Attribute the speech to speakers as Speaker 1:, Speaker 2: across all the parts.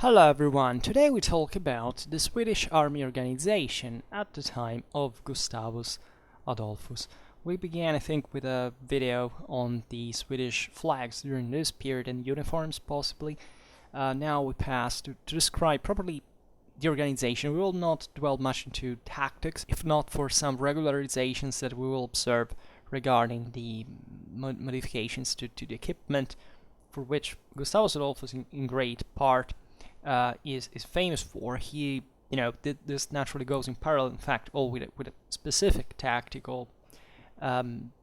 Speaker 1: Hello everyone, today we talk about the Swedish Army organization at the time of Gustavus Adolphus. We began, I think, with a video on the Swedish flags during this period and uniforms possibly. Now we pass to describe properly the organization. We will not dwell much into tactics, if not for some regularizations that we will observe regarding the modifications to the equipment, for which Gustavus Adolphus in great part is famous for. He, this naturally goes in parallel, in fact, all with a specific tactical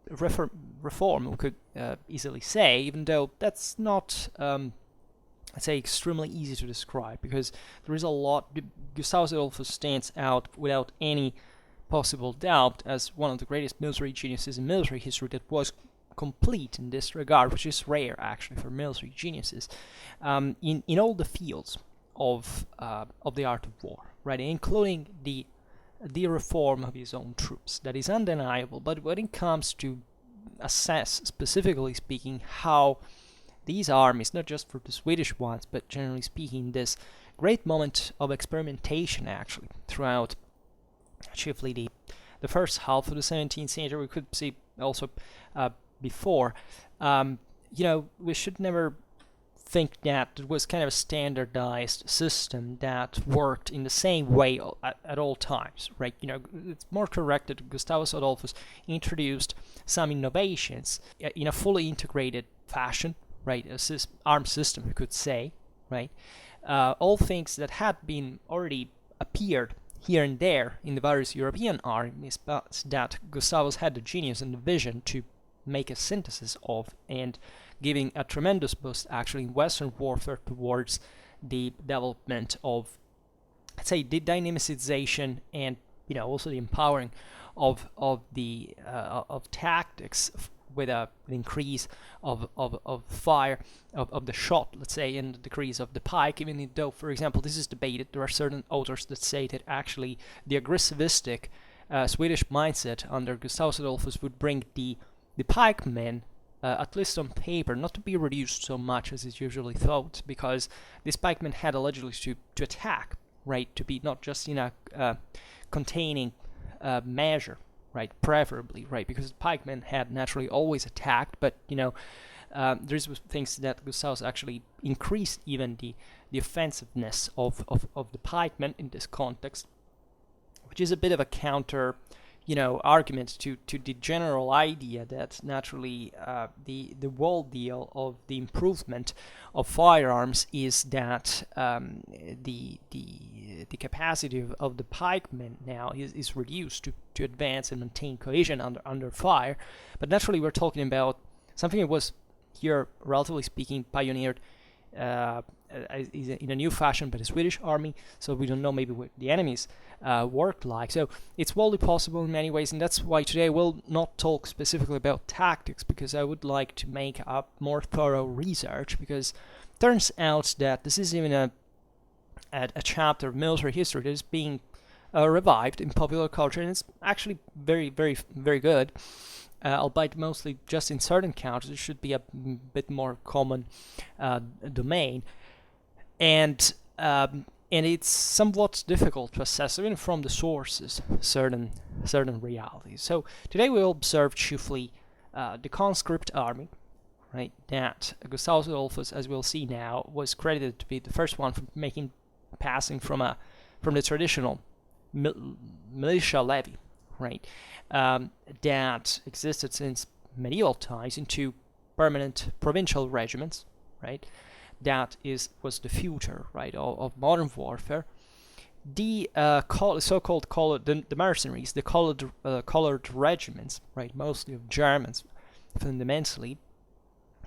Speaker 1: reform, we could easily say, even though that's not, I'd say, extremely easy to describe, because there is a lot. Gustavus Adolphus stands out without any possible doubt as one of the greatest military geniuses in military history that was complete in this regard, which is rare actually for military geniuses, in all the fields of the art of war, right, including the reform of his own troops. That is undeniable. But when it comes to assess, specifically speaking, how these armies, not just for the Swedish ones, but generally speaking, this great moment of experimentation actually throughout chiefly the first half of the 17th century, we could see also before, we should never think that it was kind of a standardized system that worked in the same way at all times, right? It's more correct that Gustavus Adolphus introduced some innovations in a fully integrated fashion, right? Armed system, you could say, right? All things that had been already appeared here and there in the various European armies, but that Gustavus had the genius and the vision to make a synthesis of, and giving a tremendous boost actually in Western warfare towards the development of, let's say, the dynamicization and also the empowering of tactics with an increase of fire of the shot, let's say, and the decrease of the pike. Even though, for example, this is debated, there are certain authors that say that actually the aggressivistic Swedish mindset under Gustavus Adolphus would bring the pikemen, at least on paper, not to be reduced so much as is usually thought, because these pikemen had allegedly to attack, right, to be not just in a containing measure, right, preferably, right, because pikemen had naturally always attacked, but there's things that Gustavus actually increased even the offensiveness of the pikemen in this context, which is a bit of a counter argument to the general idea that naturally the whole deal of the improvement of firearms is that the capacity of the pikemen now is reduced to advance and maintain cohesion under fire. But naturally we're talking about something that was here, relatively speaking, pioneered in a new fashion by the Swedish army, so we don't know maybe what the enemies worked like. So it's wholly possible in many ways, and that's why today we'll not talk specifically about tactics, because I would like to make a more thorough research, because it turns out that this is even a chapter of military history that is being revived in popular culture, and it's actually very, very, very good. Albeit mostly just in certain countries, it should be a bit more common domain, and it's somewhat difficult to assess even from the sources certain realities. So today we will observe chiefly the Conscript Army, right? That Gustavus Adolphus, as we'll see now, was credited to be the first one for passing from the traditional militia levy, right, that existed since medieval times, into permanent provincial regiments, right? That was the future, right, of modern warfare. The so-called the mercenaries, the colored regiments, right, mostly of Germans, fundamentally,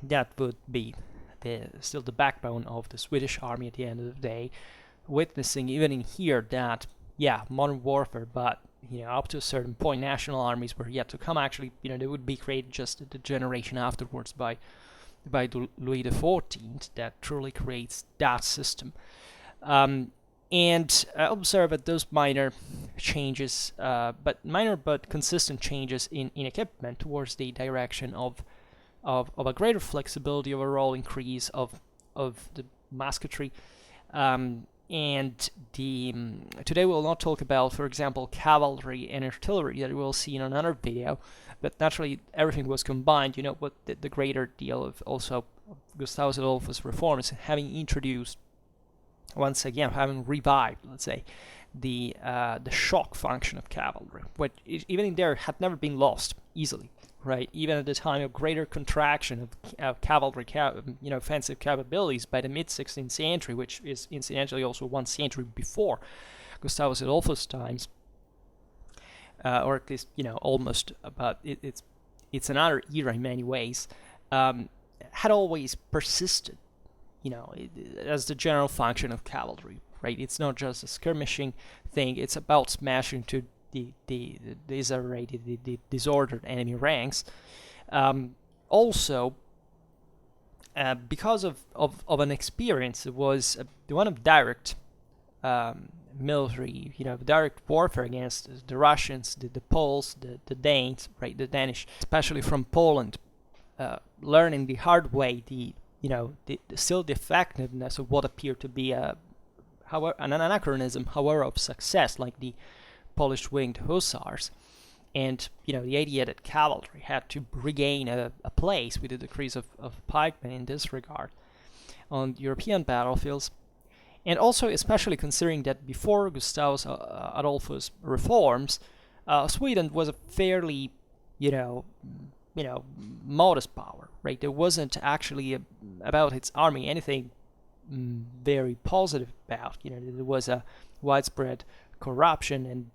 Speaker 1: that would be still the backbone of the Swedish army at the end of the day, witnessing even in here that, modern warfare, but up to a certain point, national armies were yet to come. Actually, they would be created just the generation afterwards by Louis XIV, that truly creates that system. And observe that those minor changes, but consistent changes in equipment towards the direction of a greater flexibility, overall increase of the musketry, And today we'll not talk about, for example, cavalry and artillery that we'll see in another video, but naturally everything was combined. What the greater deal of also Gustavus Adolphus reforms, having introduced, once again, having revived, let's say, the shock function of cavalry, which even in there had never been lost easily, right? Even at the time of greater contraction of cavalry, offensive capabilities by the mid-16th century, which is incidentally also 1 century before Gustavus Adolphus' times, or at least almost, but it's another era in many ways, had always persisted, as the general function of cavalry, right? It's not just a skirmishing thing; it's about smashing to the disarrayed, the disordered enemy ranks. Also, because of an experience, it was one of direct military, direct warfare against the Russians, the Poles, the Danes, right? The Danish, especially from Poland, learning the hard way still the effectiveness of what appeared to be an anachronism, however, of success, like the Polish winged hussars, and the idea that cavalry had to regain a place with the decrease of pikemen in this regard on European battlefields, and also especially considering that before Gustavus Adolphus reforms, Sweden was a fairly modest power, right? There wasn't actually about its army anything very positive about. There was a widespread corruption and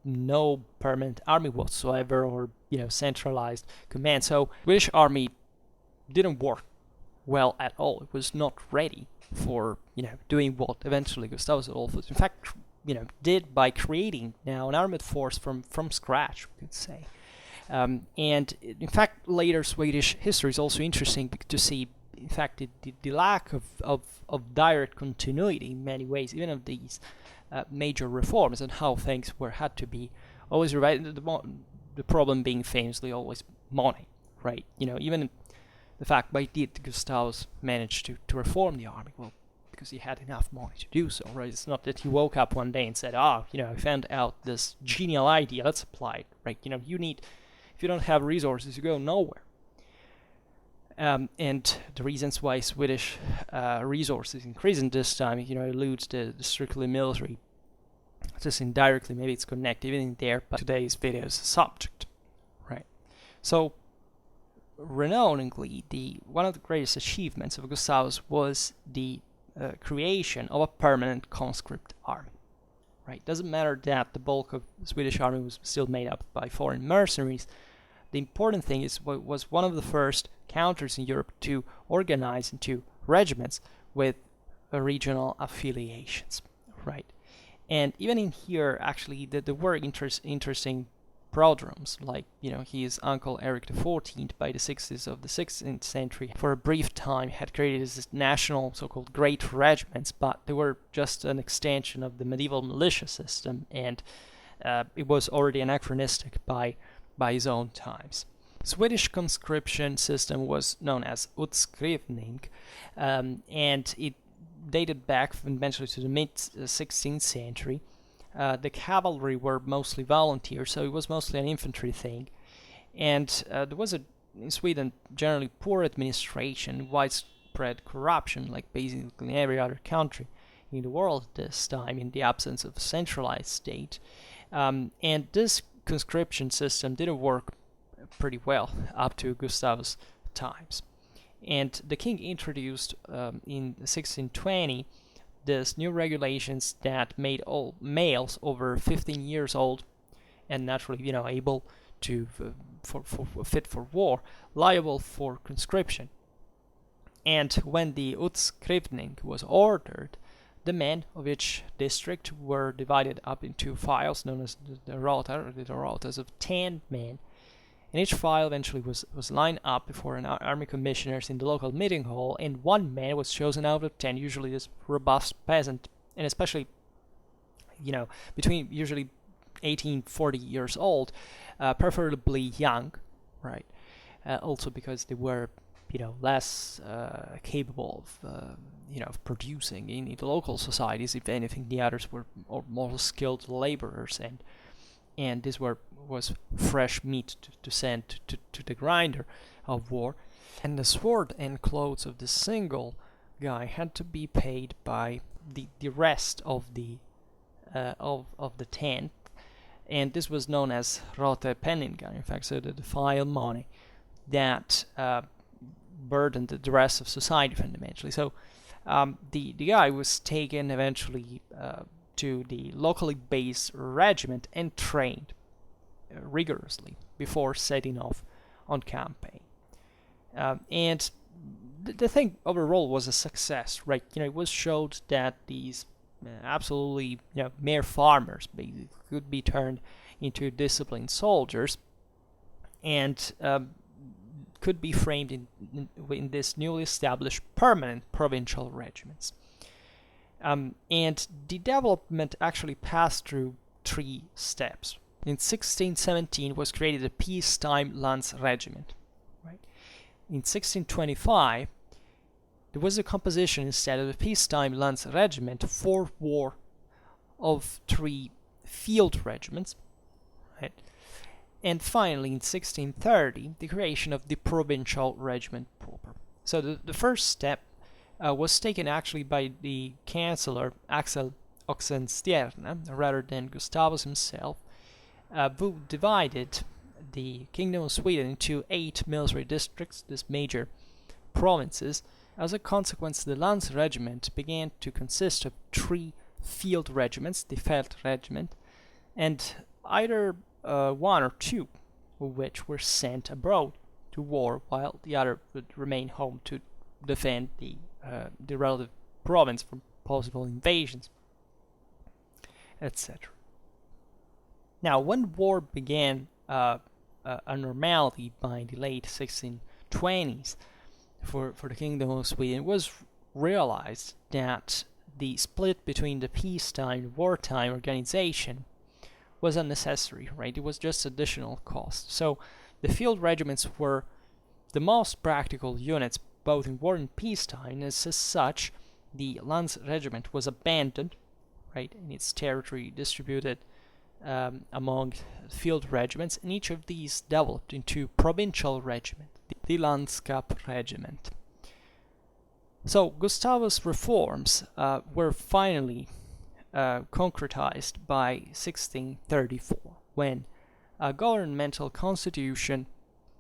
Speaker 1: no permanent army whatsoever, or centralized command. So British army didn't work well at all. It was not ready for doing what eventually Gustavus Adolphus, in fact, did by creating now an armed force from scratch, we could say. And in fact, later Swedish history is also interesting to see, in fact, the lack of direct continuity in many ways, even of these major reforms, and how things had to be always revived. The problem being famously always money, right? Even the fact, why did Gustavus manage to reform the army? Well, because he had enough money to do so, right? It's not that he woke up one day and said, I found out this genial idea, let's apply it, right? If you don't have resources, you go nowhere. And the reasons why Swedish resources increase in this time, eludes the strictly military. Just indirectly, maybe it's connected even in there, but today's video's subject, right? So, renowningly, one of the greatest achievements of Gustavus was the creation of a permanent conscript army, right? Doesn't matter that the bulk of the Swedish army was still made up by foreign mercenaries. The important thing was one of the first countries in Europe to organize into regiments with regional affiliations, right? And even in here, actually, there were interesting prodromes, like, his uncle Eric XIV, by the 60s of the 16th century, for a brief time had created this national so-called great regiments, but they were just an extension of the medieval militia system, and it was already anachronistic by his own times. Swedish conscription system was known as utskrivning, and it dated back eventually to the mid-16th century. The cavalry were mostly volunteers, so it was mostly an infantry thing. And there was in Sweden, generally poor administration, widespread corruption, like basically in every other country in the world at this time, in the absence of a centralized state. And this conscription system didn't work pretty well up to Gustavus' times. And the king introduced in 1620 this new regulations that made all males over 15 years old and naturally, able to fit for war, liable for conscription. And when the utskrivning was ordered, the men of each district were divided up into files known as the rotas of 10 men. And each file eventually was lined up before an army commissioners in the local meeting hall, and one man was chosen out of 10, usually this robust peasant, and especially, between usually 18, 40 years old, preferably young, right? Also because they were, less capable of producing in the local societies. If anything, the others were more skilled laborers, and this was fresh meat to send to the grinder of war. And the sword and clothes of the single guy had to be paid by the rest of the tent, and this was known as rotepenningar, in fact, so the file money that burdened the rest of society fundamentally. So the guy was taken eventually to the locally based regiment and trained rigorously before setting off on campaign. And the thing overall was a success, right? It was showed that these absolutely mere farmers basically could be turned into disciplined soldiers, and could be framed in this newly established permanent provincial regiments. And the development actually passed through 3 steps. In 1617 was created a peacetime Lance regiment. Right? In 1625, there was a composition instead of a peacetime Lance regiment for war of 3 field regiments. Right? And finally, in 1630, the creation of the provincial regiment proper. So the first step was taken actually by the Chancellor Axel Oxenstierna, rather than Gustavus himself, who divided the Kingdom of Sweden into 8 military districts, these major provinces. As a consequence, the Lance regiment began to consist of 3 field regiments, the Feld regiment, and either 1 or 2 of which were sent abroad to war, while the other would remain home to defend the relative province from possible invasions, etc. Now, when war began a normality by the late 1620s for the Kingdom of Sweden, it was realized that the split between the peacetime and wartime organization was unnecessary, right? It was just additional cost. So the field regiments were the most practical units both in war and peacetime, and as such, the Lance regiment was abandoned, right, and its territory distributed among field regiments, and each of these developed into provincial regiment, the Landskap regiment. So Gustavus' reforms were finally concretized by 1634, when a governmental constitution,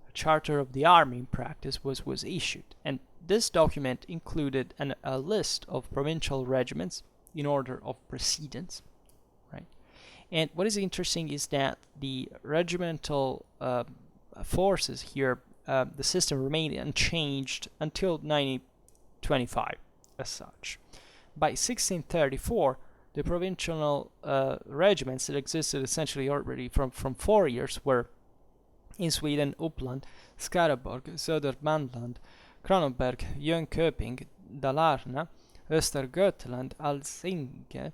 Speaker 1: a charter of the army in practice, was issued. And this document included a list of provincial regiments in order of precedence. Right? And what is interesting is that the regimental forces here, the system remained unchanged until 1925 as such. By 1634, the provincial regiments that existed essentially already from 4 years were in Sweden Uppland, Skaraborg, Södermanland, Kronoberg, Jönköping, Dalarna, Östergötland, Alsinge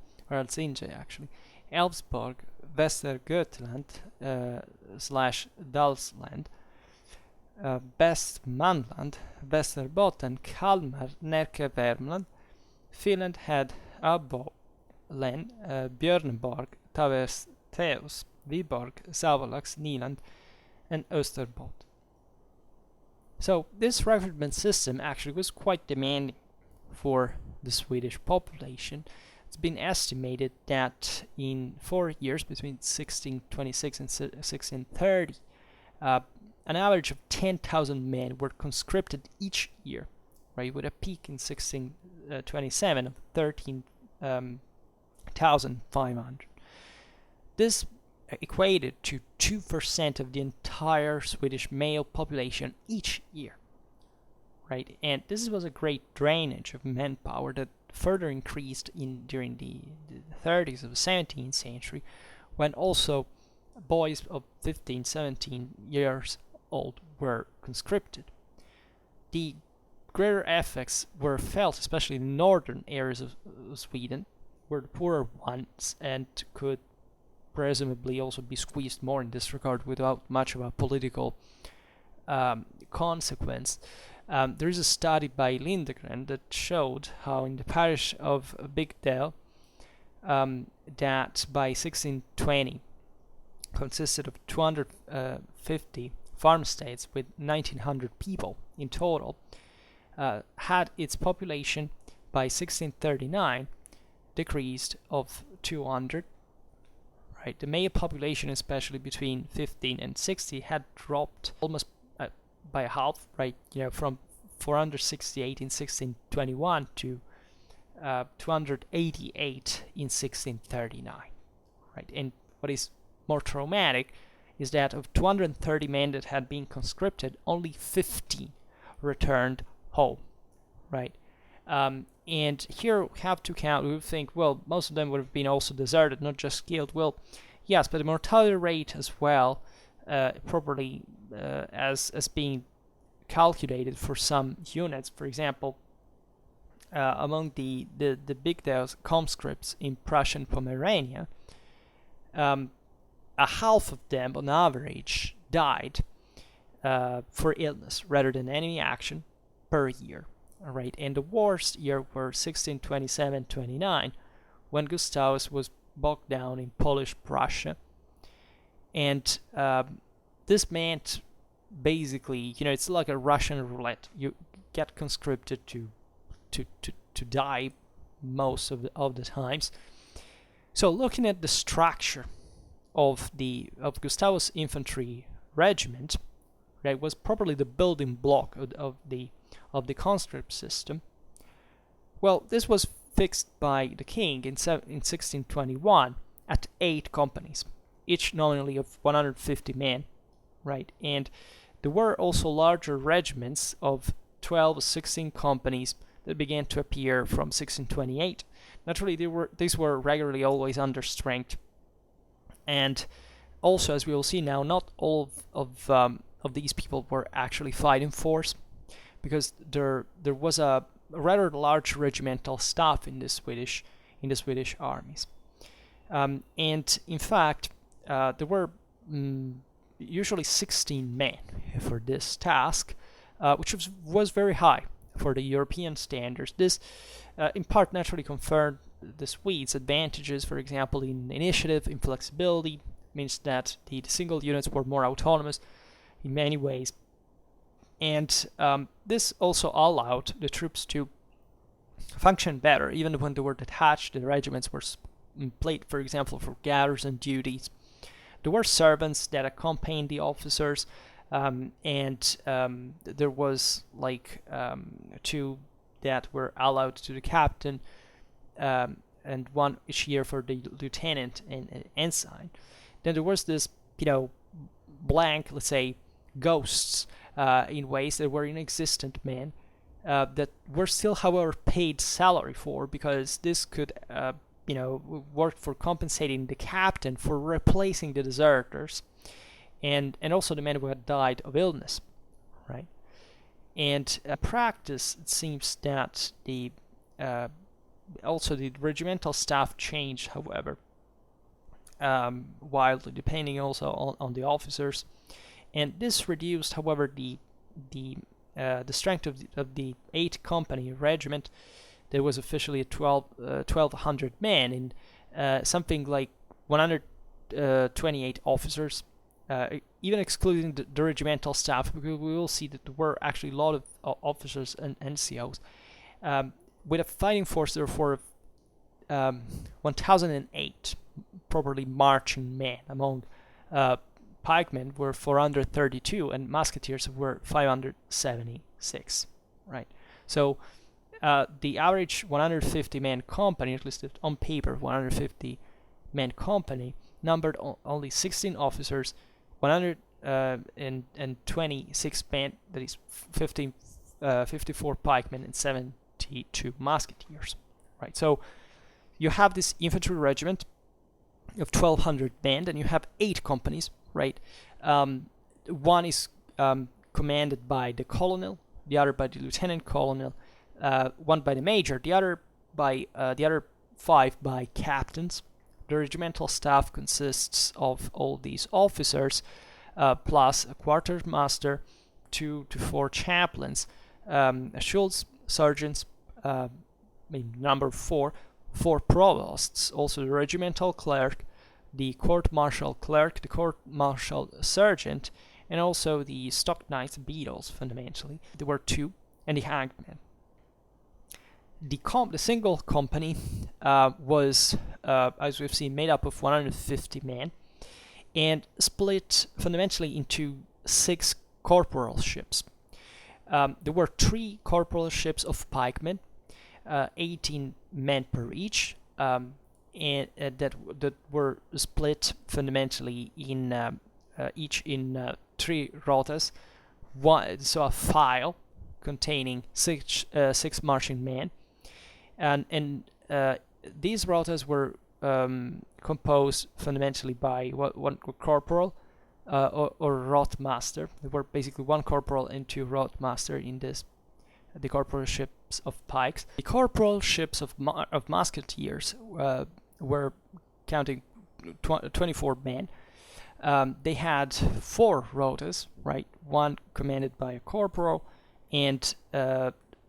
Speaker 1: actually, Älvsborg, Västergötland / Dalsland, Västmanland, Västerbotten, Kalmar, Närke, Värmland. Finland had Abo, Len, Björneborg, Tavesteus, Viborg, Savolax, Nyland, and Österbotten. So this regiment system actually was quite demanding for the Swedish population. It's been estimated that in 4 years, between 1626 and 1630, an average of 10,000 men were conscripted each year, right, with a peak in 1627 of 13,500. This equated to 2% of the entire Swedish male population each year, right? And this was a great drainage of manpower that further increased during the 30s of the 17th century, when also boys of 15, 17 years old were conscripted. The greater effects were felt especially in the northern areas of Sweden, were the poorer ones, and could presumably also be squeezed more in this regard without much of a political consequence. There is a study by Lindgren that showed how in the parish of Bigdale, that by 1620 consisted of 250 farmsteads with 1,900 people in total, had its population by 1639 decreased of 200. Right, the male population, especially between 15 and 60, had dropped almost by half. Right, from 468 in 1621 to 288 in 1639. Right, and what is more traumatic is that of 230 men that had been conscripted, only 50 returned home. Right. And here we have to count, we think, well, most of them would have been also deserted, not just killed. Well, yes, but the mortality rate as well, properly as being calculated for some units. For example, among the big conscripts in Prussian Pomerania, a half of them on average died for illness rather than enemy action per year. All right, and the worst year were 1627-29, when Gustavus was bogged down in Polish Prussia, and this meant basically, it's like a Russian roulette. You get conscripted to die most of the times. So, looking at the structure of Gustavus Infantry Regiment, right, was probably the building block of the conscript system. Well, this was fixed by the king in 1621 at 8 companies, each nominally of 150 men, right? And there were also larger regiments of 12 or 16 companies that began to appear from 1628. Naturally, these were regularly always under strength, and also, as we will see now, not all of these people were actually fighting force, because there was a rather large regimental staff in the Swedish armies, and in fact, there were usually 16 men for this task, which was very high for the European standards. This, in part, naturally confirmed the Swedes' advantages, for example, in initiative, in flexibility. Means that the single units were more autonomous in many ways, and this also allowed the troops to function better, even when they were detached. The regiments were played, for example, for garrison duties. There were servants that accompanied the officers, and there was like 2 that were allowed to the captain, and 1 each year for the lieutenant and ensign. Then there was this, blank, let's say, ghosts in ways that were inexistent men that were still, however, paid salary for, because this could, work for compensating the captain for replacing the deserters, and also the men who had died of illness, right? And practice, it seems that also the regimental staff changed, however, wildly, depending also on the officers, and this reduced, however, the strength of the 8 company regiment. There was officially 1,200 men in something like 128 officers, even excluding the regimental staff, because we will see that there were actually a lot of officers and NCOs, with a fighting force, therefore, of 1,008 properly marching men. Among pikemen were 432, and musketeers were 576, right? So the average 150 man company, at least on paper 150 man company, numbered only 16 officers, 126 men, that is 54 pikemen and 72 musketeers, right? So you have this infantry regiment of 1,200 men, and you have 8 companies, right? One is commanded by the colonel, the other by the lieutenant colonel, one by the major, the other 5 by captains. The regimental staff consists of all these officers, plus a quartermaster, 2 to 4 chaplains, Schultz sergeants, number 4 provosts, also the regimental clerk, the court-martial clerk, the court-martial sergeant, and also the stock knights, beadles, fundamentally. There were 2, and the hangman. The single company was, as we've seen, made up of 150 men, and split fundamentally into 6 corporalships. There were 3 corporalships of pikemen, 18 men per each, and that were split fundamentally in each in 3 rotas. So a file containing 6 marching men, and these rotas were composed fundamentally by one corporal or rotmaster. There were basically 1 corporal and 2 rotmaster in the corporalships of pikes. The corporalships of musketeers were counting 24 men. They had 4 rotas, right? 1 commanded by a corporal, and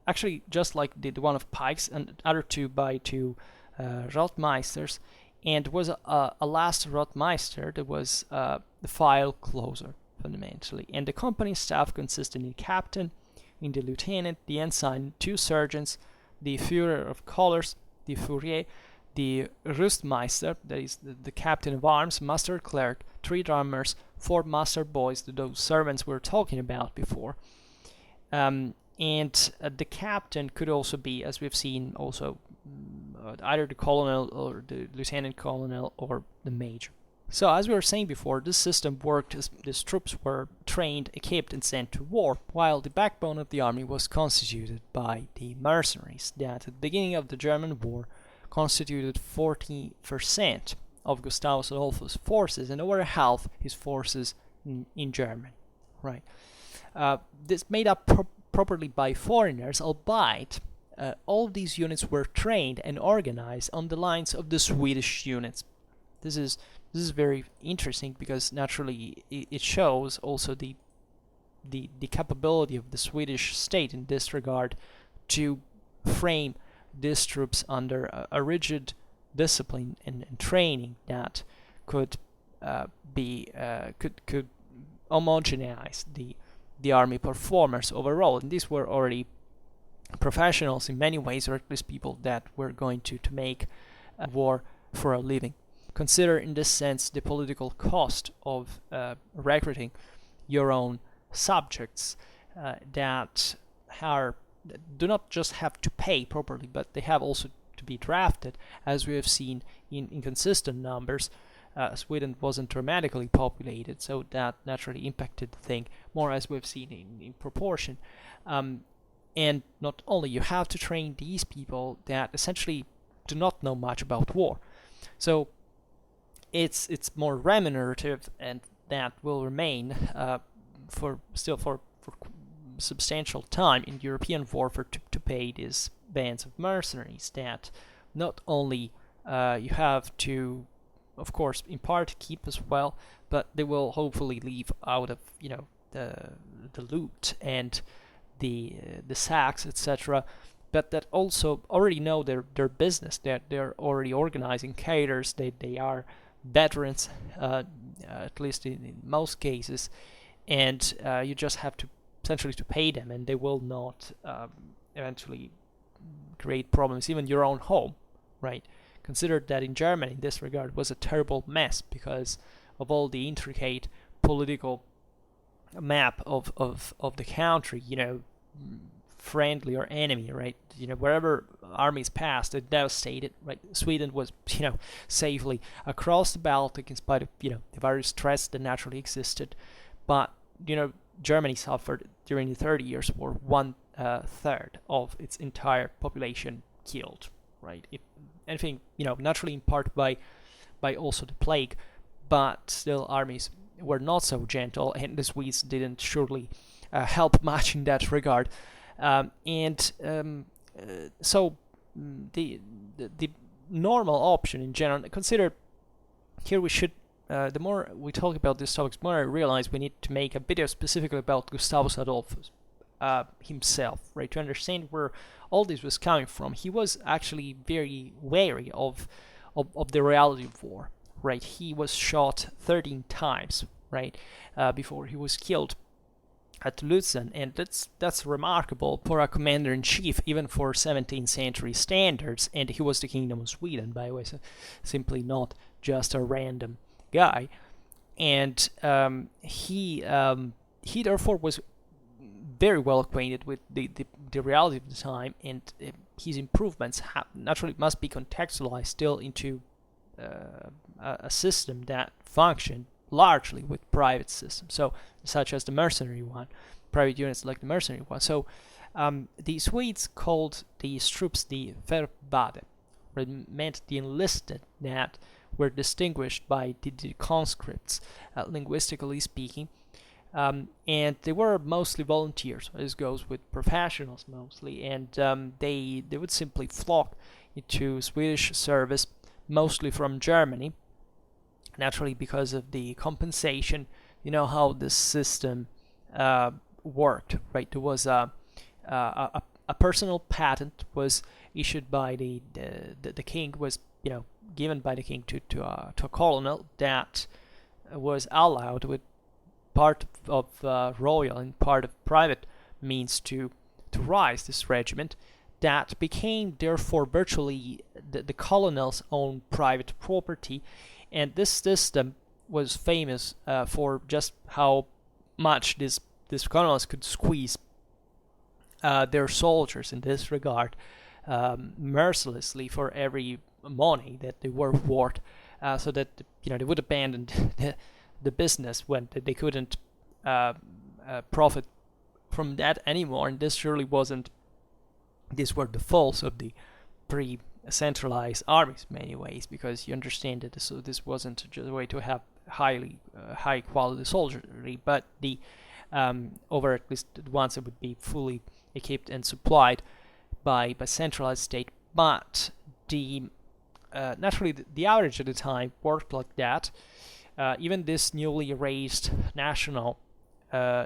Speaker 1: actually just like the one of pikes, and other 2 by 2 rotmeisters, and was a last rotmeister that was the file closer fundamentally. And the company staff consisted in the captain, in the lieutenant, the ensign, 2 sergeants, the Führer of colors, the Fourier, the Rüstmeister, that is the captain of arms, master clerk, 3 drummers, 4 master boys, those servants we were talking about before. And the captain could also be, as we've seen, also either the colonel or the lieutenant colonel or the major. So as we were saying before, this system worked as these troops were trained, equipped, and sent to war, while the backbone of the army was constituted by the mercenaries that at the beginning of the German war constituted 40% of Gustavus Adolphus' forces and over half his forces in Germany. Right. This made up properly by foreigners, albeit all these units were trained and organized on the lines of the Swedish units. This is very interesting because naturally it shows also the capability of the Swedish state in this regard to frame these troops under a rigid discipline and training that could homogenize the army performers overall. And these were already professionals in many ways, or at least people that were going to make war for a living. Consider in this sense the political cost of recruiting your own subjects that do not just have to pay properly, but they have also to be drafted, as we have seen in inconsistent numbers. Sweden wasn't dramatically populated, so that naturally impacted the thing more, as we've seen in proportion. And not only you have to train these people that essentially do not know much about war, so it's more remunerative, and that will remain for substantial time in European warfare to pay these bands of mercenaries that not only you have to, of course, in part keep as well, but they will hopefully leave out of the loot and the sacks, etc. But that also already know their business, that they're already organizing cadres, they are veterans, at least in most cases, and you just have to essentially to pay them, and they will not eventually create problems even your own home, right? Consider that in Germany in this regard was a terrible mess because of all the intricate political map of the country, friendly or enemy, right? Wherever armies passed, it devastated, right? Sweden was, safely across the Baltic in spite of, the various threats that naturally existed. But, Germany suffered during the 30 Years' War 1/3 of its entire population killed, right? If anything, naturally in part by also the plague, but still armies were not so gentle, and the Swedes didn't surely help much in that regard. So the normal option in general, consider here we should, the more we talk about these topics, the more I realize we need to make a video specifically about Gustavus Adolphus. himself, right? To understand where all this was coming from, he was actually very wary of the reality of war, right? He was shot 13 times, right, before he was killed at Lutzen, and that's remarkable for a commander-in-chief, even for 17th century standards. And he was the Kingdom of Sweden, by the way, so simply not just a random guy. And he therefore was very well acquainted with the reality of the time, and his improvements naturally must be contextualized still into a system that functioned largely with private systems, so such as the mercenary one, private units like the mercenary one. So the Swedes called these troops the Verbade, which meant the enlisted, that were distinguished by the conscripts, linguistically speaking. And they were mostly volunteers. This goes with professionals mostly, and they would simply flock into Swedish service, mostly from Germany, naturally because of the compensation. You know how this system worked, right? There was a personal patent was issued by the king, was given by the king to a colonel that was allowed, with part of royal and part of private means, to rise this regiment, that became therefore virtually the colonel's own private property. And this system was famous for just how much these colonels could squeeze their soldiers in this regard, mercilessly, for every money that they were worth, so that they would abandon the business when they couldn't profit from that anymore. And this surely wasn't. These were the faults of the pre-centralized armies in many ways, because you understand that this wasn't just a way to have high quality soldiery, but the over at least the ones that would be fully equipped and supplied by centralized state. But naturally the average at the time worked like that. Even this newly raised national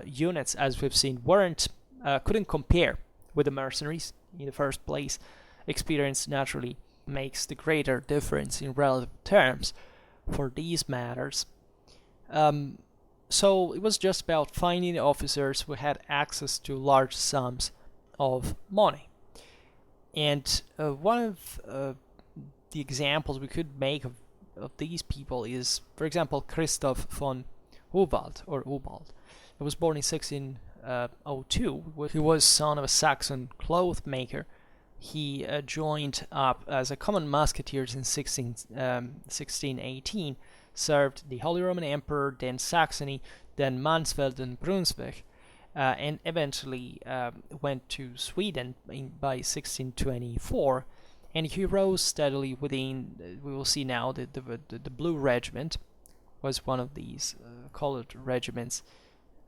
Speaker 1: units, as we've seen, couldn't compare with the mercenaries in the first place. Experience naturally makes the greater difference in relative terms for these matters. So it was just about finding officers who had access to large sums of money. And one of the examples we could make of these people is, for example, Christoph von Hubelt, or Hubelt. He was born in 1602. He was son of a Saxon cloth maker. He joined up as a common musketeer in 1618, served the Holy Roman Emperor, then Saxony, then Mansfeld and Brunswick, and eventually went to Sweden by 1624. And he rose steadily within, we will see now, the Blue Regiment was one of these colored regiments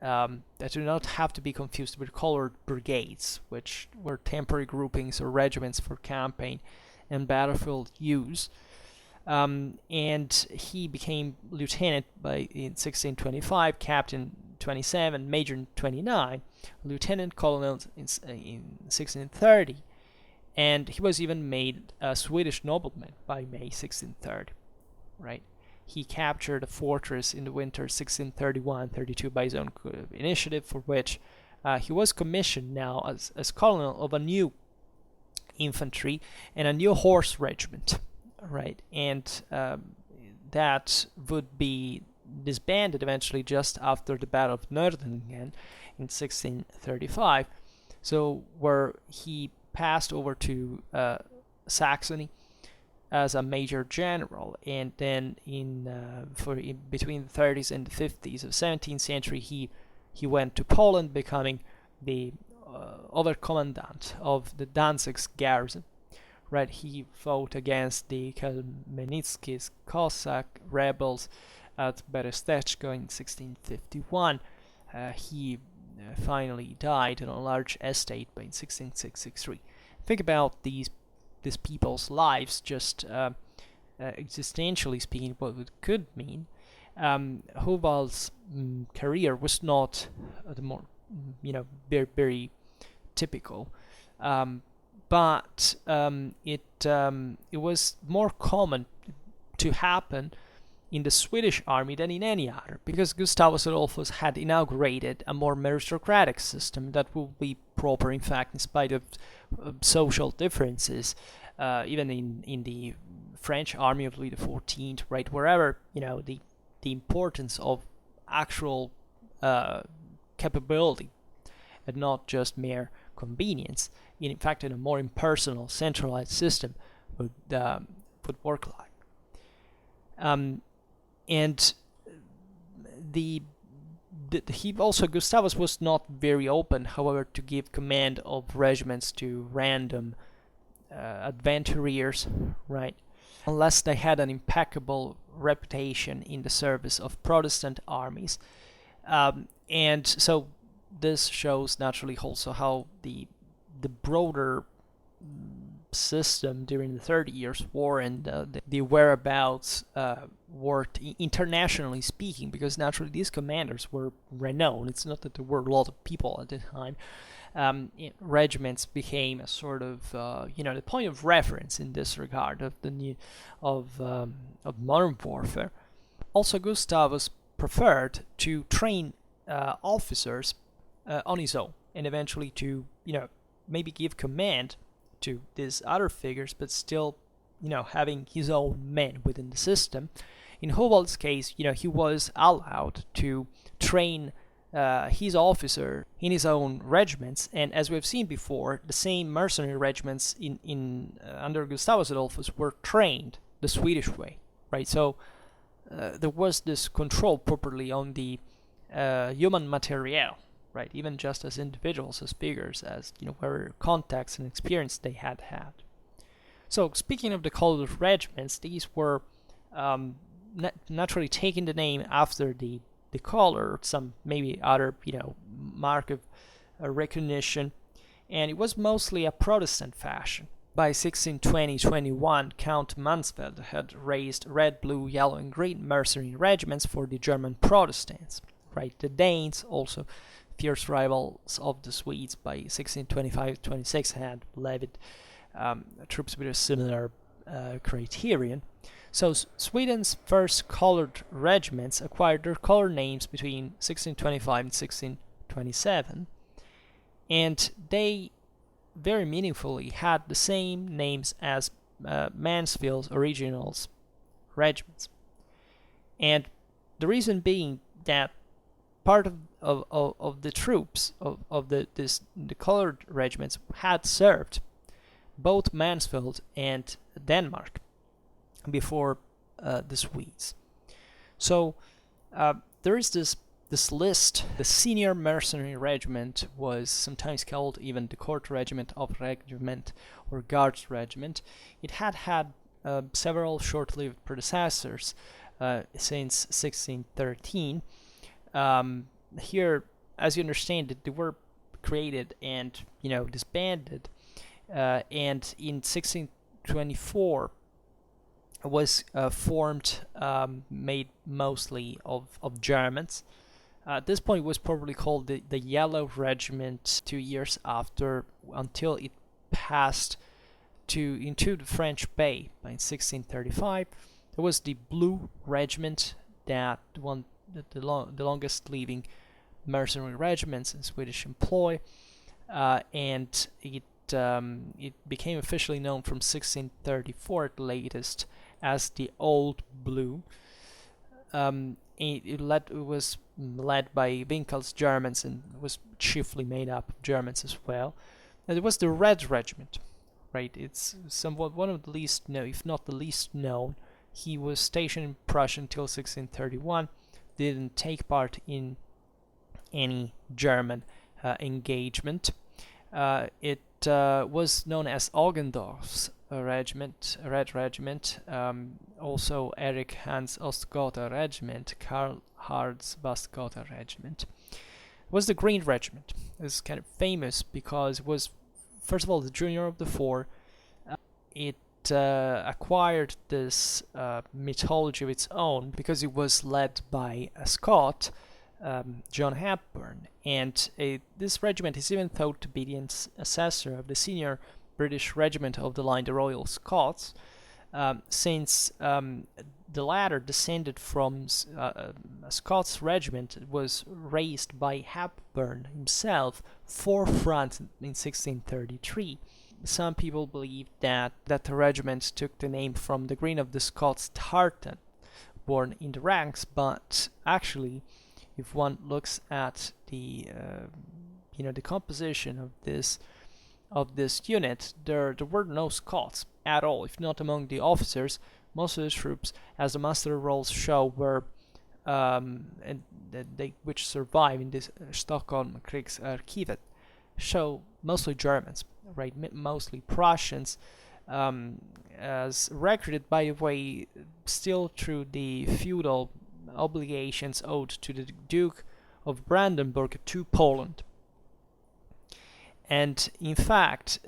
Speaker 1: that do not have to be confused with colored brigades, which were temporary groupings or regiments for campaign and battlefield use. And he became lieutenant in 1625, captain 27, major 29, lieutenant colonel in 1630. And he was even made a Swedish nobleman by May 1630, right? He captured a fortress in the winter 1631-32 by his own initiative, for which he was commissioned now as colonel of a new infantry and a new horse regiment, right? And that would be disbanded eventually just after the Battle of Nördlingen in 1635. So where he passed over to Saxony as a major general, and then between the 30s and the 50s of 17th century, he went to Poland, becoming the Oberkommandant of the Danzig's garrison. Right, he fought against the Khmelnytskys Cossack rebels at Berestechko in 1651. He finally died on a large estate by 1663. Think about these people's lives, just existentially speaking, what it could mean. Hubelt's career was not the more, very, very typical. But it was more common to happen in the Swedish army than in any other, because Gustavus Adolphus had inaugurated a more meritocratic system that will be proper, in fact, in spite of social differences, even in the French army of Louis XIV, right, wherever, the importance of actual capability and not just mere convenience, in fact, in a more impersonal, centralized system would work like. And Gustavus was not very open, however, to give command of regiments to random adventurers, right? Unless they had an impeccable reputation in the service of Protestant armies. And so this shows naturally also how the broader system during the 30 Years' War and the whereabouts worked internationally speaking, because naturally these commanders were renowned. It's not that there were a lot of people at the time. Regiments became a sort of the point of reference in this regard of modern warfare. Also, Gustavus preferred to train officers on his own, and eventually to maybe give command to these other figures, but still having his own men within the system. In Hubelt's case, he was allowed to train his officer in his own regiments, and as we've seen before, the same mercenary regiments in under Gustavus Adolphus were trained the Swedish way, right? So there was this control properly on the human materiel, right? Even just as individuals, as figures, as whatever contacts and experience they had. So speaking of the colored regiments, these were naturally taking the name after the color, some maybe other mark of recognition, and it was mostly a Protestant fashion. By 1620-21, Count Mansfeld had raised red, blue, yellow, and green mercenary regiments for the German Protestants. Right, the Danes, also fierce rivals of the Swedes, by 1625-26 had levied troops with a similar criterion. So Sweden's first colored regiments acquired their color names between 1625 and 1627, and they very meaningfully had the same names as Mansfield's original regiments. And the reason being that part of the troops of the colored regiments had served both Mansfield and Denmark before the Swedes. So there is this list. The senior mercenary regiment was sometimes called even the court regiment of regiment or guards regiment. It had several short-lived predecessors since 1613. Here, as you understand it, they were created and disbanded, and in 1624 was formed, made mostly of Germans. At this point, it was probably called the Yellow Regiment 2 years after, until it passed into the French Bay by 1635. There was the Blue Regiment, that one the longest living mercenary regiments in Swedish employ, and it became officially known from 1634 at the latest as the Old Blue. It was led by Winkel's Germans and was chiefly made up of Germans as well. And it was the Red Regiment, right? It's somewhat one of the least known, if not the least known. He was stationed in Prussia until 1631, didn't take part in any German engagement. It was known as Augendorf's regiment, Red Regiment, also Erich Hans Ostgotha Regiment, Karl Hards Vastgotha Regiment. It was the Green Regiment. It's kind of famous because it was, first of all, the junior of the four. It acquired this mythology of its own because it was led by a Scot, John Hepburn, and this regiment is even thought to be the ancestor of the senior British regiment of the line, the Royal Scots, since the latter descended from a Scots regiment that was raised by Hepburn himself for France in 1633. Some people believe that the regiment took the name from the green of the Scots tartan worn in the ranks, but actually, if one looks at the the composition of this unit, there were no Scots at all, if not among the officers. Most of the troops, as the master rolls show, were which survive in this Stockholm Krigsarkivet, show mostly Germans, right? Mostly Prussians, as recruited, by the way, still through the feudal obligations owed to the Duke of Brandenburg to Poland. And in fact,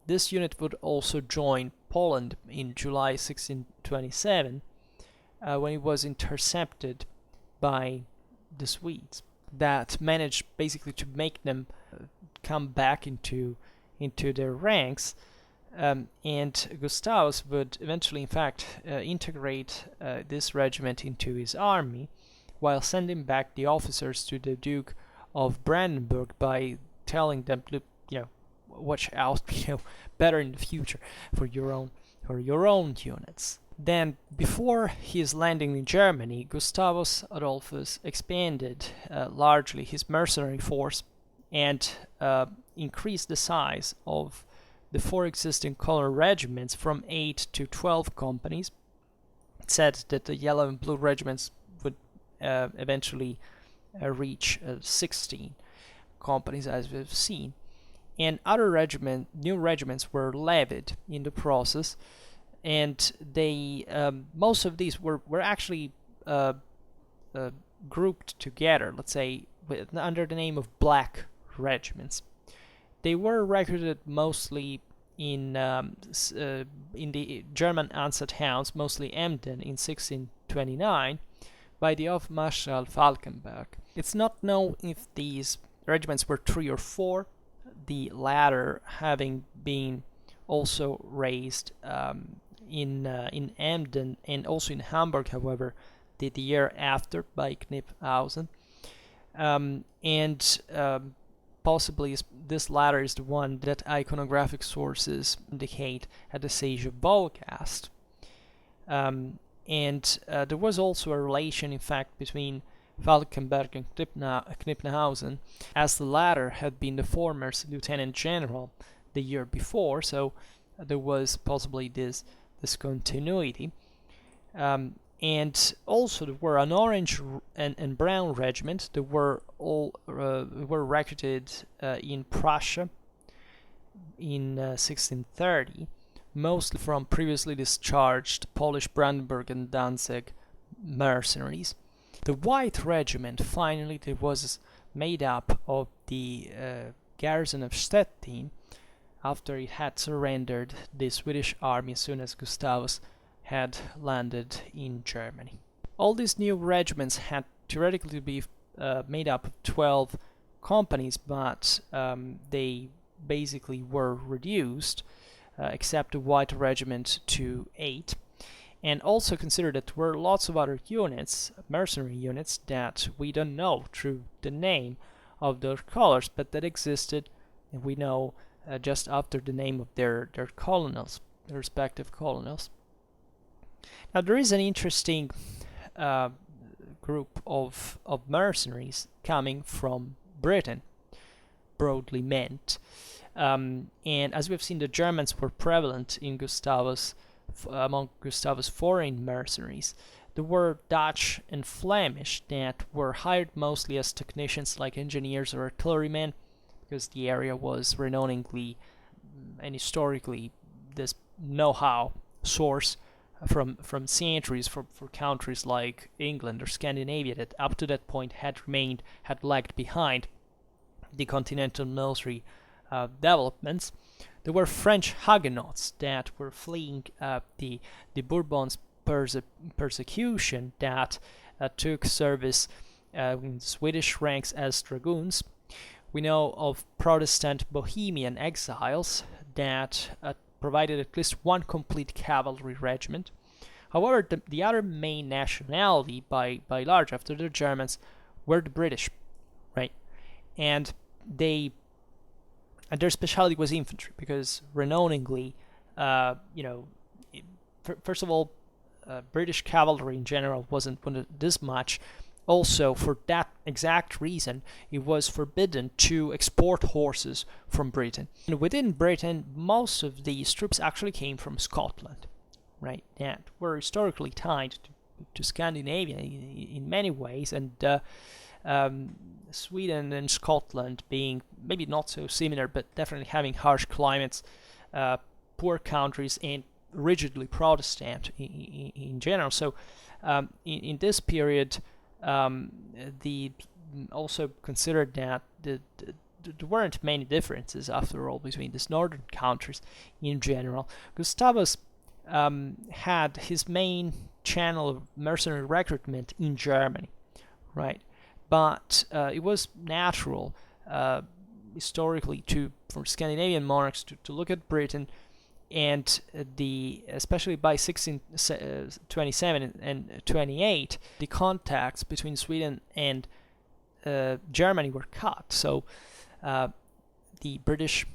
Speaker 1: this unit would also join Poland in July 1627, when it was intercepted by the Swedes, that managed basically to make them come back into their ranks. And Gustavus would eventually, in fact, integrate this regiment into his army, while sending back the officers to the Duke of Brandenburg by telling them to, watch out, better in the future for your own units. Then, before his landing in Germany, Gustavus Adolphus expanded largely his mercenary force and increased the size of the 4 existing color regiments from 8 to 12 companies. It said that the yellow and blue regiments would eventually reach 16 companies, as we've seen. And other new regiments were levied in the process, and they most of these were actually grouped together, let's say, under the name of black regiments. They were recruited mostly in the German Einsatzhounds, mostly Emden, in 1629 by the Hofmarschall Falkenberg. It's not known if these regiments were 3 or 4, the latter having been also raised in Emden and also in Hamburg, however, the year after by Kniphausen. Possibly this latter is the one that iconographic sources indicate at the siege of Beaugast. There was also a relation, in fact, between Falkenberg and Kniphausen, as the latter had been the former's lieutenant general the year before, so there was possibly this continuity. And also there were an orange and brown regiment that were recruited in Prussia in 1630, mostly from previously discharged Polish Brandenburg and Danzig mercenaries. The White Regiment, finally, that was made up of the garrison of Stettin after it had surrendered the Swedish army as soon as Gustavus had landed in Germany. All these new regiments had theoretically to be made up of 12 companies, but they basically were reduced, except the White Regiment, to 8. And also consider that there were lots of other units, mercenary units, that we don't know through the name of their colors, but that existed, and we know just after the name of their colonels, their respective colonels. Now there is an interesting group of mercenaries coming from Britain, broadly meant. And as we've seen, the Germans were prevalent in among Gustavus' foreign mercenaries. There were Dutch and Flemish that were hired mostly as technicians, like engineers or artillerymen, because the area was renowningly and historically this know-how source from centuries for countries like England or Scandinavia that up to that point had lagged behind the continental military developments. There were French Huguenots that were fleeing the Bourbons' persecution that took service in Swedish ranks as dragoons. We know of Protestant Bohemian exiles that provided at least one complete cavalry regiment. However, the other main nationality, by large, after the Germans, were the British, right? And their specialty was infantry, because renowningly, first of all, British cavalry in general wasn't this much. Also, for that exact reason, it was forbidden to export horses from Britain. And within Britain, most of these troops actually came from Scotland, right? That were historically tied to Scandinavia in many ways, and Sweden and Scotland being maybe not so similar, but definitely having harsh climates, poor countries, and rigidly Protestant in general. So in this period, also considered that there weren't many differences after all between these northern countries in general. Gustavus had his main channel of mercenary recruitment in Germany, right? But it was natural historically for Scandinavian monarchs to look at Britain, and especially by 1627 and 28, the contacts between Sweden and Germany were cut. So the British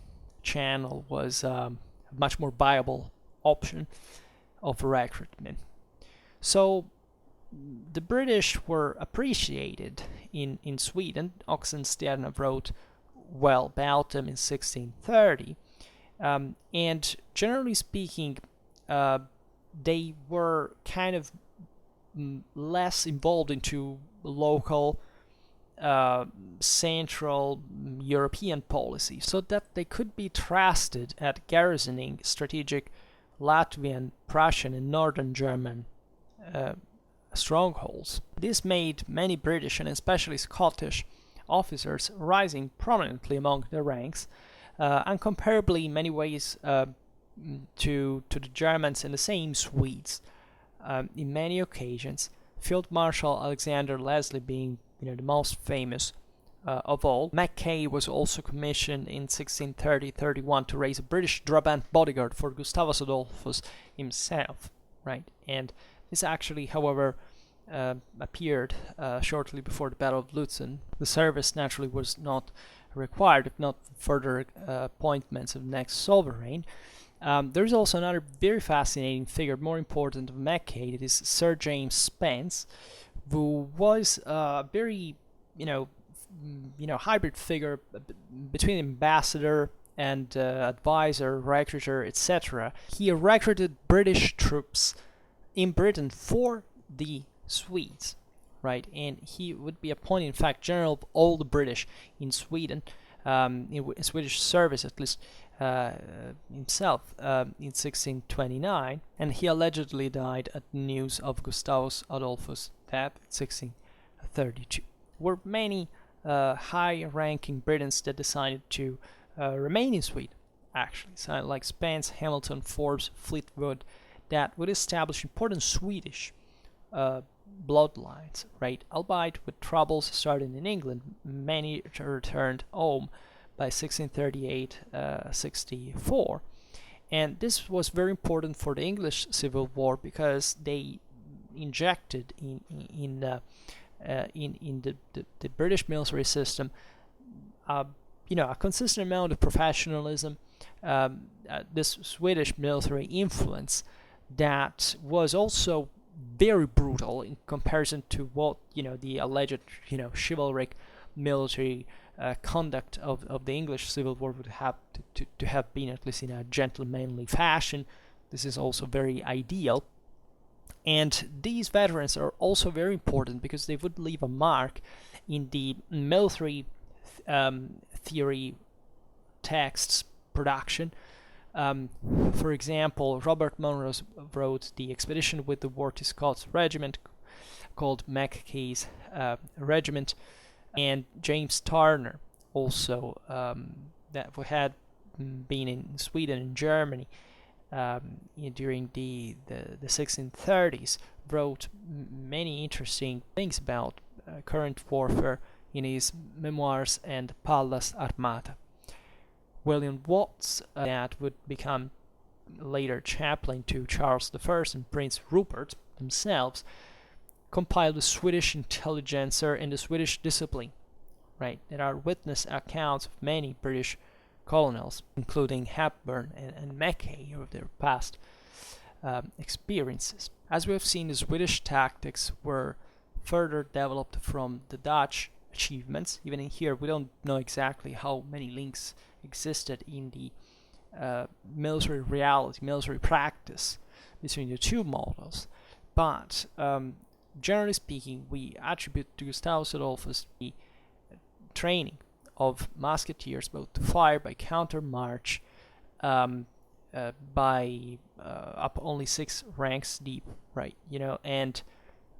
Speaker 1: Channel was a much more viable option of recruitment. So the British were appreciated in Sweden. Oxenstierna wrote well about them in 1630. And generally speaking, they were kind of less involved into local Central European policy, so that they could be trusted at garrisoning strategic Latvian, Prussian, and Northern German strongholds. This made many British and especially Scottish officers rising prominently among their ranks, uncomparably in many ways to the Germans and the same Swedes. In many occasions, Field Marshal Alexander Leslie being the most famous of all. Mackay was also commissioned in 1630-31 to raise a British Brabant bodyguard for Gustavus Adolphus himself, right? And this actually, however, appeared shortly before the Battle of Lutzen. The service naturally was not required, if not further appointments of the next sovereign. There's also another very fascinating figure, more important than Mackay. It is Sir James Spence, who was a very, hybrid figure between ambassador and advisor, recruiter, etc. He recruited British troops in Britain for the Swedes, right? And he would be appointed, in fact, general of all the British in Sweden, in Swedish service at least, himself in 1629, and he allegedly died at news of Gustavus Adolphus' death in 1632. Were many high-ranking Britons that decided to remain in Sweden, actually, so like Spence, Hamilton, Forbes, Fleetwood, that would establish important Swedish bloodlines, right? Albeit with troubles starting in England, many returned home by 1638-64, and this was very important for the English Civil War because they injected in the British military system, a consistent amount of professionalism, this Swedish military influence that was also very brutal in comparison to what the alleged chivalric military conduct of the English Civil War would have to have been, at least in a gentlemanly fashion. This is also very ideal. And these veterans are also very important because they would leave a mark in the military theory texts production. For example, Robert Monroe wrote The Expedition with the War to Scots Regiment, called Mackay's Regiment, and James Turner also, that had been in Sweden and Germany during the 1630s, wrote many interesting things about current warfare in his memoirs and Pallas Armata. William Watts, that would become later chaplain to Charles I and Prince Rupert themselves, compiled the Swedish Intelligencer and the Swedish Discipline. Right, there are witness accounts of many British colonels, including Hepburn and Mackay, of their past experiences. As we have seen, the Swedish tactics were further developed from the Dutch achievements. Even in here, we don't know exactly how many links existed in the military reality, military practice between the two models. But generally speaking, we attribute to Gustavus Adolphus the training of musketeers, both to fire by counter march, by up only 6 ranks deep, right? And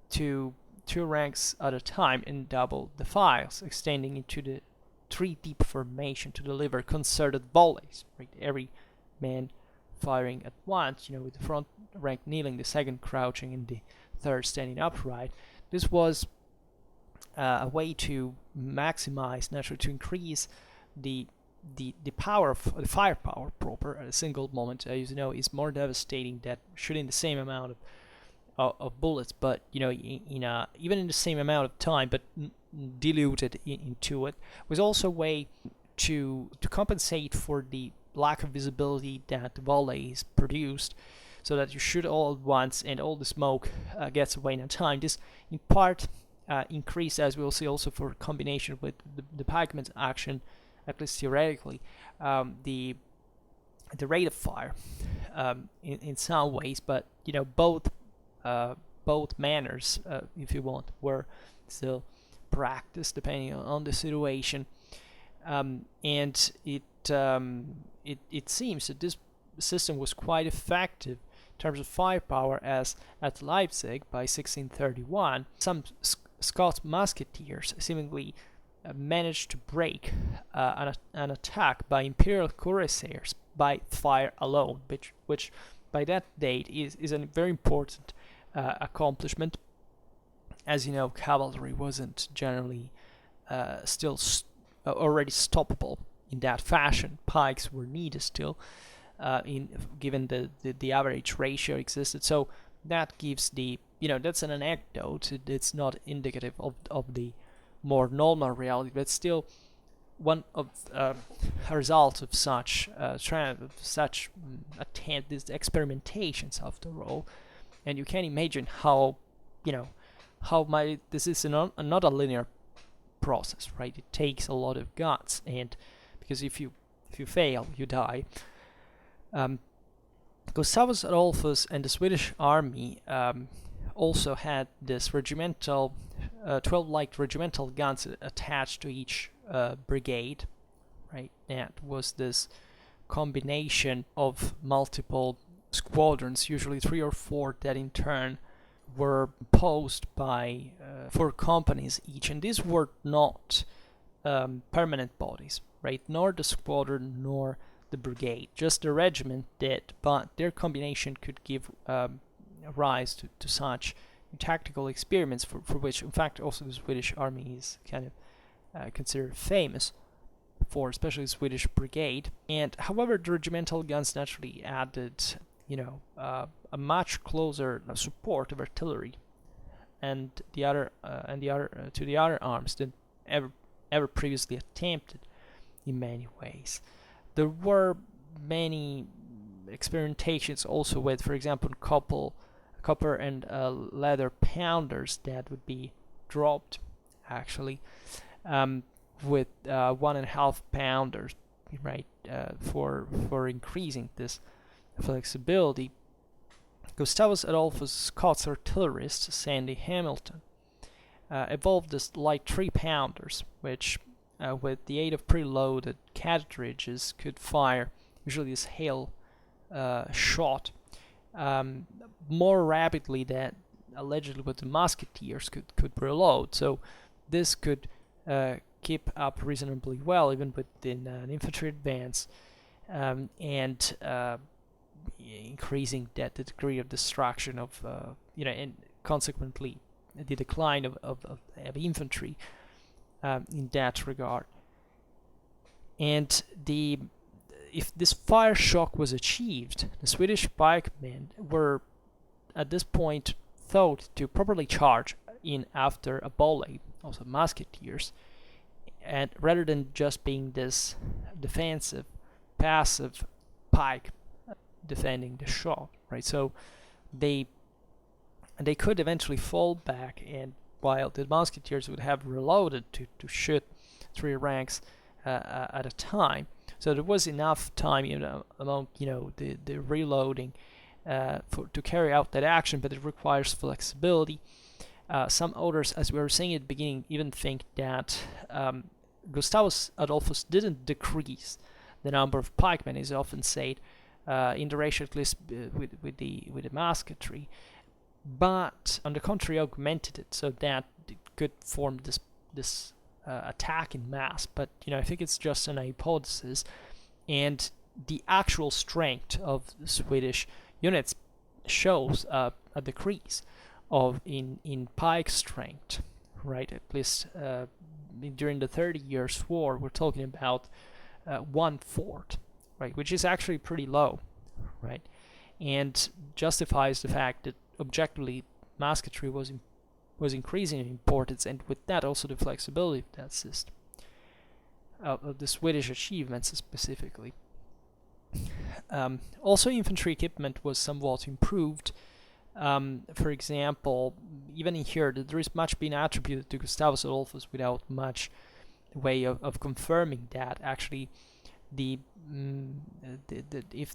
Speaker 1: to 2 ranks at a time in double the files, extending into the 3 deep formation to deliver concerted volleys, right? Every man firing at once, with the front rank kneeling, the second crouching, and the third standing upright. This was a way to maximize, naturally, to increase the power of the firepower proper at a single moment. As you know, is more devastating than shooting the same amount of bullets, but even in the same amount of time, but diluted into it. Was also a way to compensate for the lack of visibility that the volleys produced, so that you shoot all at once and all the smoke gets away in time. This in part increased, as we'll see also for combination with the pikeman's action, at least theoretically, the rate of fire in some ways, but both manners, if you want, were still practiced depending on the situation, and it seems that this system was quite effective in terms of firepower, as at Leipzig by 1631 some Scots musketeers seemingly managed to break an attack by imperial cuirassiers by fire alone, which by that date is a very important accomplishment. As you know, cavalry wasn't generally still already stoppable in that fashion. Pikes were needed still, given the average ratio existed. So that gives that's an anecdote. It's not indicative of the more normal reality, but still one of a result of such attempt, these experimentations after all. And you can imagine how this is not a linear process, right? It takes a lot of guts, and because if you fail, you die. Gustavus Adolphus and the Swedish Army also had this 12 light regimental guns attached to each brigade, right? That was this combination of multiple squadrons, usually 3 or 4, that in turn were posed by 4 companies each, and these were not permanent bodies, right? Nor the squadron nor the brigade, just the regiment did, but their combination could give rise to such tactical experiments for which, in fact, also the Swedish Army is kind of considered famous for, especially the Swedish Brigade. And however, the regimental guns naturally added, a much closer support of artillery and the other arms than ever previously attempted in many ways. There were many experimentations also with, for example, copper and leather pounders that would be dropped, actually, with 1.5 pounders, right, for increasing this flexibility. Gustavus Adolphus' Scots artillerist Sandy Hamilton evolved this light 3-pounders, which with the aid of preloaded cartridges could fire usually this hail shot more rapidly than allegedly what the musketeers could reload. So this could keep up reasonably well even within an infantry advance, and increasing the degree of destruction of and consequently the decline of infantry in that regard. And if this fire shock was achieved, the Swedish pikemen were at this point thought to properly charge in after a volley, also musketeers, and rather than just being this defensive, passive pike defending the shot, right? So they could eventually fall back, and while the musketeers would have reloaded to shoot 3 ranks at a time, so there was enough time, among the reloading to carry out that action, but it requires flexibility. Some authors, as we were saying at the beginning, even think that Gustavus Adolphus didn't decrease the number of pikemen, as often said, in the ratio, at least with the musketry, but on the contrary augmented it so that it could form this attack in mass. But I think it's just an hypothesis, and the actual strength of the Swedish units shows a decrease in pike strength, right? At least during the 30 Years' War, we're talking about 1/4, right? Which is actually pretty low, right? And justifies the fact that objectively musketry was increasing in importance, and with that also the flexibility of that system, of the Swedish achievements specifically. Also, infantry equipment was somewhat improved. For example, even in here, there is much being attributed to Gustavus Adolphus without much way of confirming that. Actually, if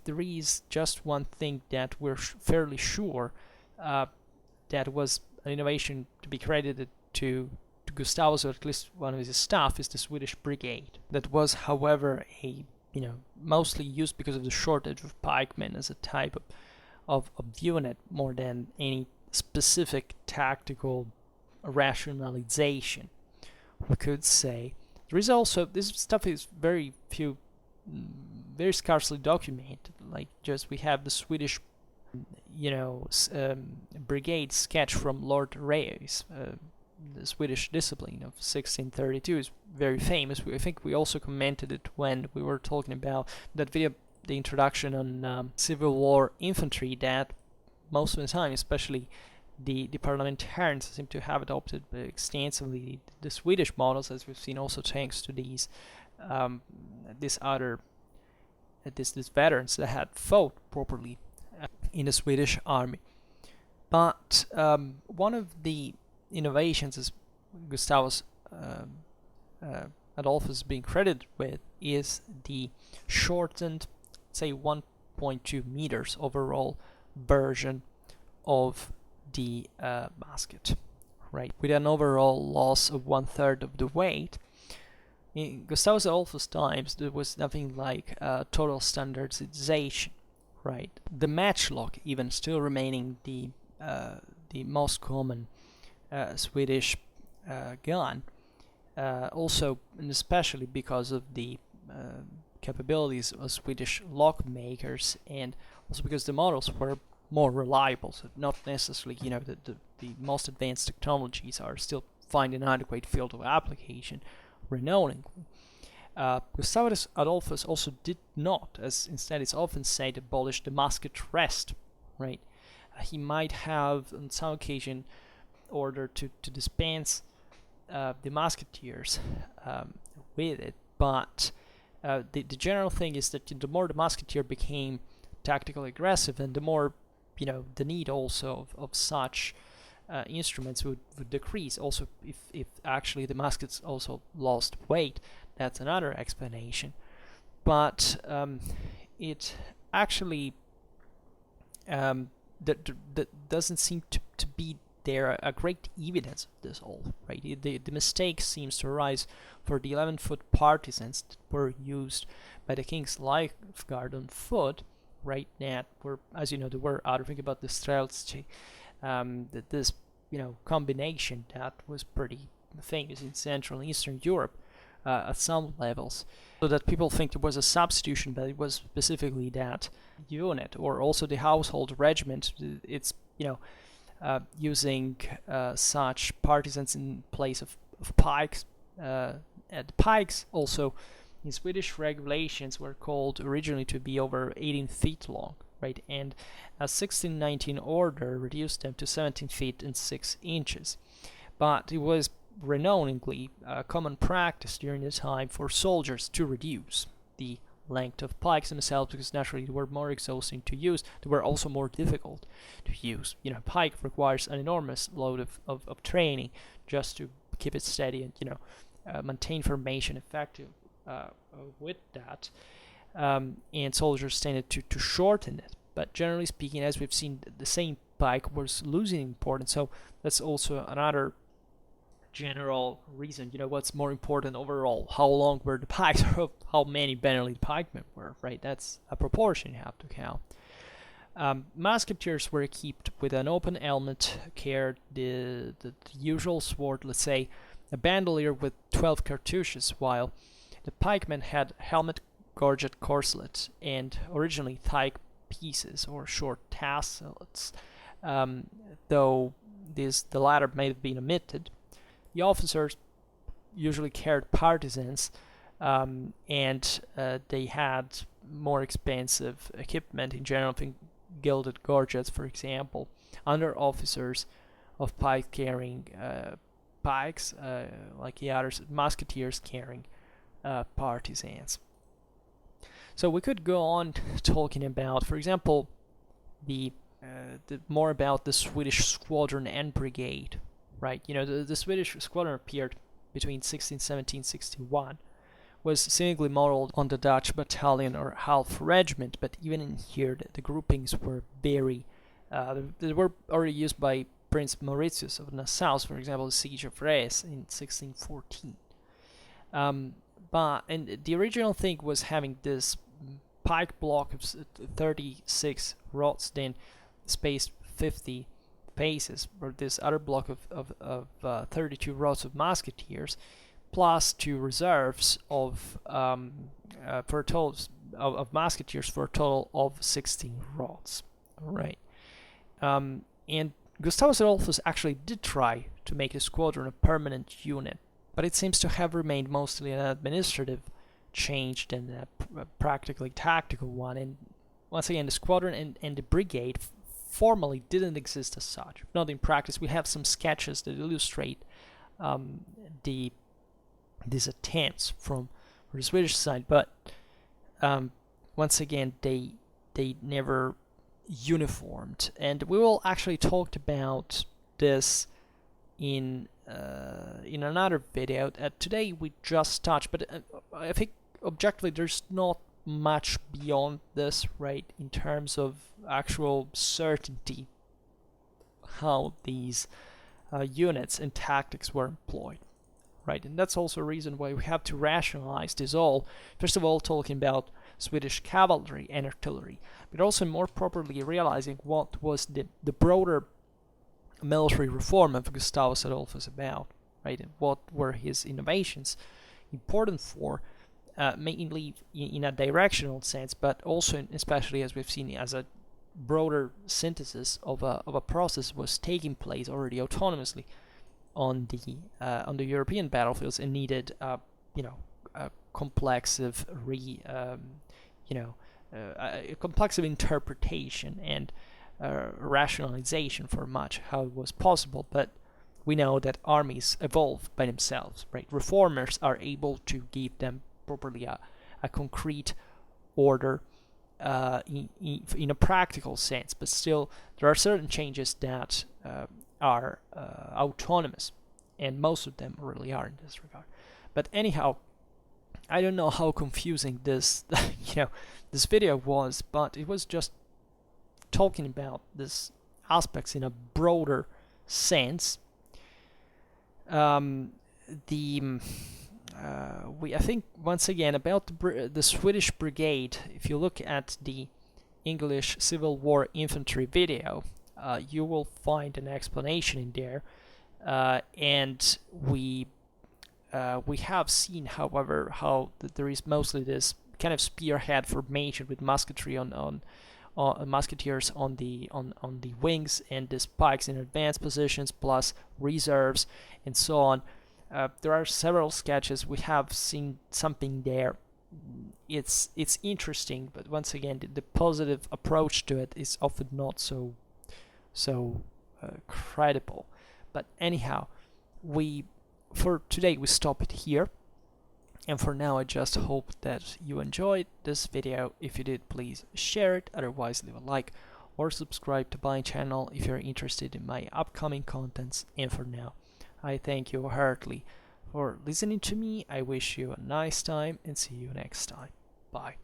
Speaker 1: there is just one thing that we're fairly sure that was an innovation to be credited to Gustavus, or at least one of his staff, is the Swedish Brigade. That was, however, mostly used because of the shortage of pikemen as a type of unit, more than any specific tactical rationalization, we could say. There is also, this stuff is very scarcely documented. Like, just we have the Swedish brigade sketch from Lord Reyes, the Swedish discipline of 1632 is very famous. I think we also commented it when we were talking about that video, the introduction on Civil War infantry, that most of the time, especially the parliamentarians, seem to have adopted extensively the Swedish models, as we've seen also thanks to these veterans that had fought properly in the Swedish army. But one of the innovations is Gustavus Adolphus being credited with is the shortened, say 1.2 meters overall version of the musket, right? With an overall loss of 1/3 of the weight. In Gustavus Adolphus times, there was nothing like total standardization, right? The matchlock even still remaining the most common Swedish gun, also and especially because of the capabilities of Swedish lock makers, and also because the models were more reliable, so not necessarily the most advanced technologies are still finding an adequate field of application renowningly. Gustavus Adolphus also did not, as instead it's often said, abolish the musket rest, right? He might have on some occasion ordered to dispense the musketeers with it, but the general thing is that the more the musketeer became tactically aggressive, and the more the need also of such instruments would decrease. Also, if actually the muskets also lost weight, that's another explanation. But it actually that doesn't seem to be there a great evidence of this all, right? The mistake seems to arise for the 11-foot partisans that were used by the King's Life Guard on foot, right? That were, as you know, there were other, think about the Streltsy, that this combination that was pretty famous in Central and Eastern Europe at some levels, so that people think there was a substitution, but it was specifically that unit, or also the household regiment. It's using such partisans in place of pikes. And pikes also in Swedish regulations were called originally to be over 18 feet long, right? And a 1619 order reduced them to 17 feet and 6 inches. But it was renownedly common practice during the time for soldiers to reduce the length of pikes themselves, because naturally they were more exhausting to use. They were also more difficult to use. Pike requires an enormous load of training just to keep it steady and maintain formation effective with that. And soldiers tended to shorten it. But generally speaking, as we've seen, the same pike was losing importance. So that's also another general reason. What's more important overall? How long were the pikes, or how many Benelli pikemen were, right? That's a proportion you have to count. Musketeers were equipped with an open helmet, carried the usual sword, let's say a bandolier with 12 cartouches, while the pikemen had helmet, gorget, corselet, and originally thigh pieces or short tassels, though the latter may have been omitted. The officers usually carried partisans, and they had more expensive equipment in general, gilded gorgets, for example. Under officers of pike carrying pikes, like the others, musketeers carrying partisans. So we could go on talking about, for example, more about the Swedish squadron and brigade, right? The Swedish squadron appeared between 1617 and 1661, was seemingly modeled on the Dutch battalion or half regiment, but even in here the groupings were very, they were already used by Prince Mauritius of Nassau, for example, the siege of Rheims in 1614. And the original thing was having this pike block of 36 rods, then spaced 50 paces, or this other block of 32 rods of musketeers, plus 2 reserves of for a total of musketeers for a total of 16 rods. All right, and Gustavus Adolphus actually did try to make his squadron a permanent unit, but it seems to have remained mostly an administrative change than a practically tactical one. And once again, the squadron and the brigade formally didn't exist as such. Not in practice. We have some sketches that illustrate these attempts from the Swedish side, but once again, they never uniformed. And we will actually talk about this in another video. Today we just touched, but I think objectively there's not much beyond this, right, in terms of actual certainty how these units and tactics were employed, right? And that's also a reason why we have to rationalize this all. First of all, talking about Swedish cavalry and artillery, but also more properly realizing what was the broader military reform of Gustavus Adolphus about, right? And what were his innovations important for, mainly in a directional sense, but also, especially as we've seen, as a broader synthesis of a process was taking place already autonomously on the European battlefields, and needed a complex interpretation and rationalization for much how it was possible. But we know that armies evolve by themselves, right? Reformers are able to give them properly a concrete order in a practical sense, but still there are certain changes that are autonomous, and most of them really are in this regard. But anyhow, I don't know how confusing this this video was, but it was just talking about these aspects in a broader sense. I think once again about the Swedish Brigade. If you look at the English Civil War Infantry video, you will find an explanation in there, and we have seen, however, how there is mostly this kind of spearhead formation with musketry on musketeers on the wings, and the pikes in advanced positions, plus reserves and so on. There are several sketches. We have seen something there. It's interesting, but once again, the positive approach to it is often not so credible. But anyhow, for today we stop it here. And for now, I just hope that you enjoyed this video. If you did, please share it. Otherwise, leave a like or subscribe to my channel if you're interested in my upcoming contents. And for now, I thank you heartily for listening to me. I wish you a nice time and see you next time. Bye.